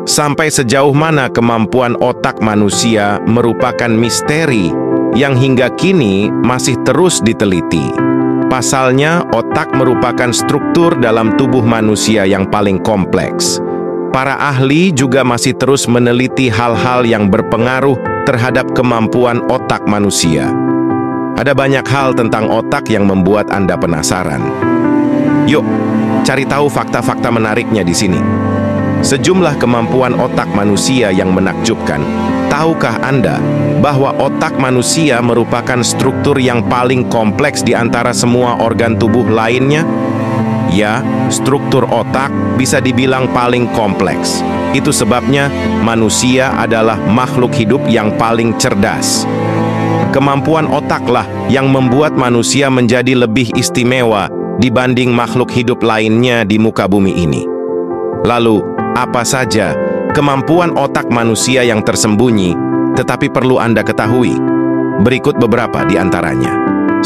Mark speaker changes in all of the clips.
Speaker 1: Sampai sejauh mana kemampuan otak manusia merupakan misteri yang hingga kini masih terus diteliti. Pasalnya, otak merupakan struktur dalam tubuh manusia yang paling kompleks. Para ahli juga masih terus meneliti hal-hal yang berpengaruh terhadap kemampuan otak manusia. Ada banyak hal tentang otak yang membuat Anda penasaran. Yuk, cari tahu fakta-fakta menariknya di sini. Sejumlah kemampuan otak manusia yang menakjubkan. Tahukah Anda bahwa otak manusia merupakan struktur yang paling kompleks di antara semua organ tubuh lainnya? Ya, struktur otak bisa dibilang paling kompleks. Itu sebabnya manusia adalah makhluk hidup yang paling cerdas. Kemampuan otaklah yang membuat manusia menjadi lebih istimewa dibanding makhluk hidup lainnya di muka bumi ini. Lalu, apa saja kemampuan otak manusia yang tersembunyi, tetapi perlu Anda ketahui? Berikut beberapa di antaranya.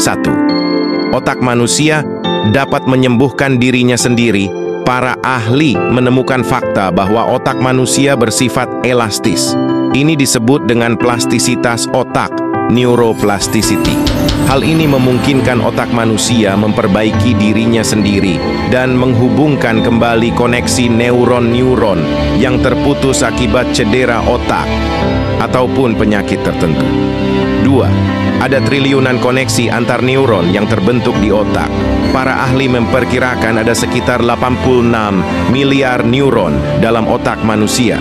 Speaker 1: 1. Otak manusia dapat menyembuhkan dirinya sendiri. Para ahli menemukan fakta bahwa otak manusia bersifat elastis. Ini disebut dengan plastisitas otak, neuroplasticity. Hal ini memungkinkan otak manusia memperbaiki dirinya sendiri dan menghubungkan kembali koneksi neuron-neuron yang terputus akibat cedera otak ataupun penyakit tertentu. 2. Ada triliunan koneksi antar neuron yang terbentuk di otak. Para ahli memperkirakan ada sekitar 86 miliar neuron dalam otak manusia.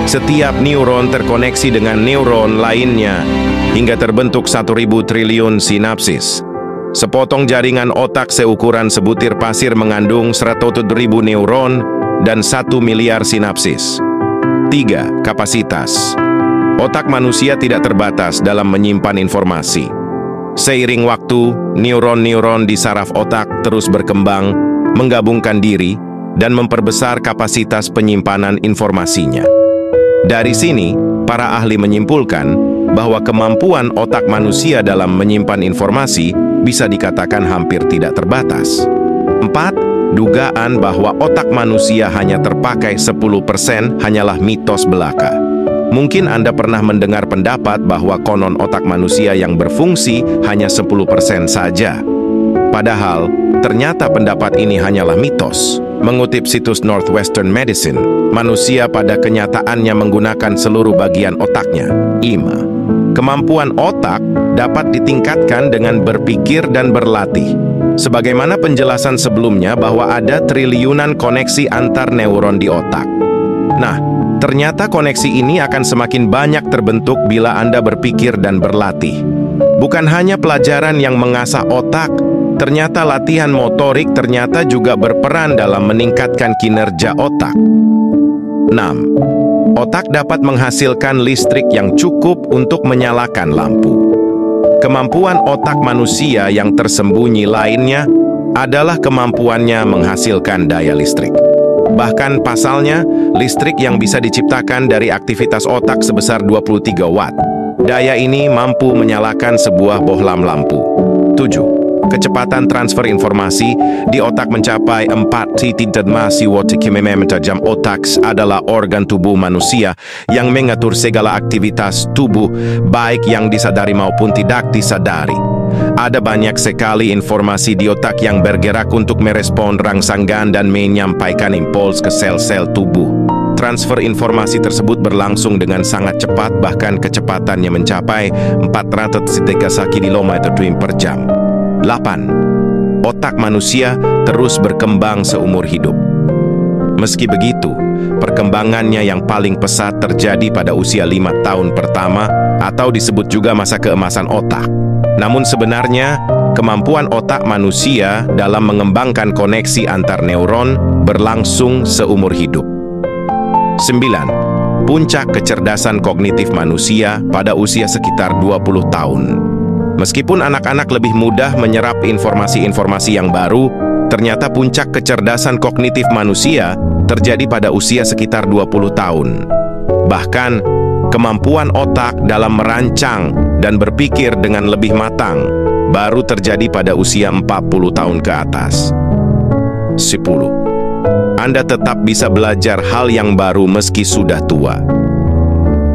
Speaker 1: Setiap neuron terkoneksi dengan neuron lainnya hingga terbentuk 1.000 triliun sinapsis. Sepotong jaringan otak seukuran sebutir pasir mengandung 100.000 neuron dan 1 miliar sinapsis. 3. Kapasitas. Otak manusia tidak terbatas dalam menyimpan informasi. Seiring waktu, neuron-neuron di saraf otak terus berkembang, menggabungkan diri, dan memperbesar kapasitas penyimpanan informasinya. Dari sini, para ahli menyimpulkan bahwa kemampuan otak manusia dalam menyimpan informasi bisa dikatakan hampir tidak terbatas. 4. Dugaan bahwa otak manusia hanya terpakai 10% hanyalah mitos belaka. Mungkin Anda pernah mendengar pendapat bahwa konon otak manusia yang berfungsi hanya 10% saja. Padahal, ternyata pendapat ini hanyalah mitos. Mengutip situs Northwestern Medicine, manusia pada kenyataannya menggunakan seluruh bagian otaknya, IMA. Kemampuan otak dapat ditingkatkan dengan berpikir dan berlatih. Sebagaimana penjelasan sebelumnya bahwa ada triliunan koneksi antar neuron di otak. Nah, ternyata koneksi ini akan semakin banyak terbentuk bila Anda berpikir dan berlatih. Bukan hanya pelajaran yang mengasah otak, ternyata latihan motorik ternyata juga berperan dalam meningkatkan kinerja otak. 6. Otak dapat menghasilkan listrik yang cukup untuk menyalakan lampu. Kemampuan otak manusia yang tersembunyi lainnya adalah kemampuannya menghasilkan daya listrik. Bahkan pasalnya, listrik yang bisa diciptakan dari aktivitas otak sebesar 23 watt. Daya ini mampu menyalakan sebuah bohlam lampu. 7. Kecepatan transfer informasi di otak mencapai 4,3 watt jam. Otak adalah organ tubuh manusia yang mengatur segala aktivitas tubuh, baik yang disadari maupun tidak disadari. Ada banyak sekali informasi di otak yang bergerak untuk merespon rangsangan dan menyampaikan impuls ke sel-sel tubuh. Transfer informasi tersebut berlangsung dengan sangat cepat, bahkan kecepatannya mencapai 403 km per jam. 8. Otak manusia terus berkembang seumur hidup. Meski begitu, perkembangannya yang paling pesat terjadi pada usia 5 tahun pertama atau disebut juga masa keemasan otak. Namun sebenarnya, kemampuan otak manusia dalam mengembangkan koneksi antar neuron berlangsung seumur hidup. 9. Puncak kecerdasan kognitif manusia pada usia sekitar 20 tahun. Meskipun anak-anak lebih mudah menyerap informasi-informasi yang baru, ternyata puncak kecerdasan kognitif manusia terjadi pada usia sekitar 20 tahun. Bahkan, kemampuan otak dalam merancang dan berpikir dengan lebih matang baru terjadi pada usia 40 tahun ke atas. 10. Anda tetap bisa belajar hal yang baru meski sudah tua.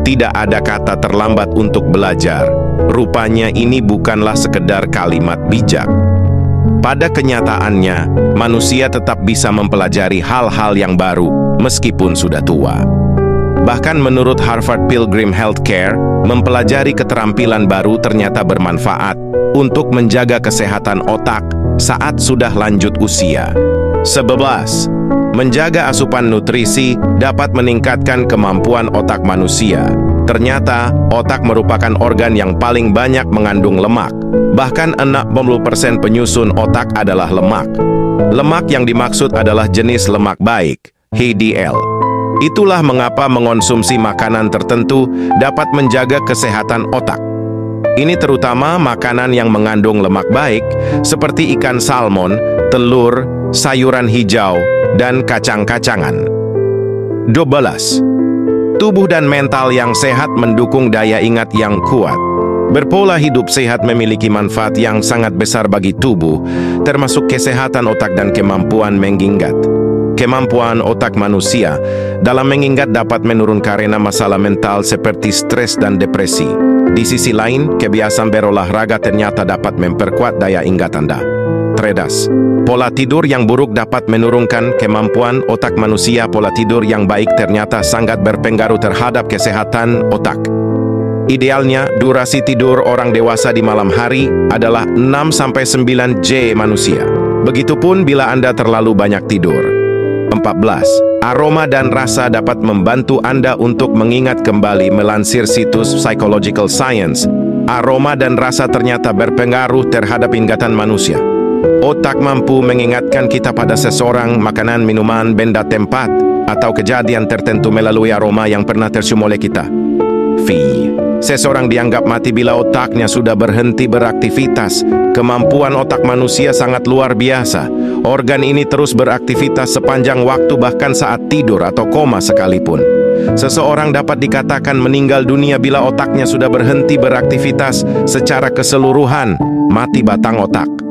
Speaker 1: Tidak ada kata terlambat untuk belajar. Rupanya ini bukanlah sekedar kalimat bijak. Pada kenyataannya, manusia tetap bisa mempelajari hal-hal yang baru meskipun sudah tua. Bahkan menurut Harvard Pilgrim Healthcare, mempelajari keterampilan baru ternyata bermanfaat untuk menjaga kesehatan otak saat sudah lanjut usia. 11. Menjaga asupan nutrisi dapat meningkatkan kemampuan otak manusia. Ternyata, otak merupakan organ yang paling banyak mengandung lemak. Bahkan 60% penyusun otak adalah lemak. Lemak yang dimaksud adalah jenis lemak baik, HDL. Itulah mengapa mengonsumsi makanan tertentu dapat menjaga kesehatan otak. Ini terutama makanan yang mengandung lemak baik, seperti ikan salmon, telur, sayuran hijau, dan kacang-kacangan. 12. Tubuh dan mental yang sehat mendukung daya ingat yang kuat. Berpola hidup sehat memiliki manfaat yang sangat besar bagi tubuh, termasuk kesehatan otak dan kemampuan mengingat. Kemampuan otak manusia dalam mengingat dapat menurun karena masalah mental seperti stres dan depresi. Di sisi lain, kebiasaan berolahraga ternyata dapat memperkuat daya ingat Anda. 13. Pola tidur yang buruk dapat menurunkan kemampuan otak manusia. Pola tidur yang baik ternyata sangat berpengaruh terhadap kesehatan otak. Idealnya, durasi tidur orang dewasa di malam hari adalah 6-9 jam manusia. Begitupun bila Anda terlalu banyak tidur. 14. Aroma dan rasa dapat membantu Anda untuk mengingat kembali. Melansir situs Psychological Science, aroma dan rasa ternyata berpengaruh terhadap ingatan manusia. Otak mampu mengingatkan kita pada seseorang, makanan, minuman, benda, tempat, atau kejadian tertentu melalui aroma yang pernah tercium oleh kita. Seseorang dianggap mati bila otaknya sudah berhenti beraktivitas. Kemampuan otak manusia sangat luar biasa. Organ ini terus beraktivitas sepanjang waktu, bahkan saat tidur atau koma sekalipun. Seseorang dapat dikatakan meninggal dunia bila otaknya sudah berhenti beraktivitas secara keseluruhan, mati batang otak.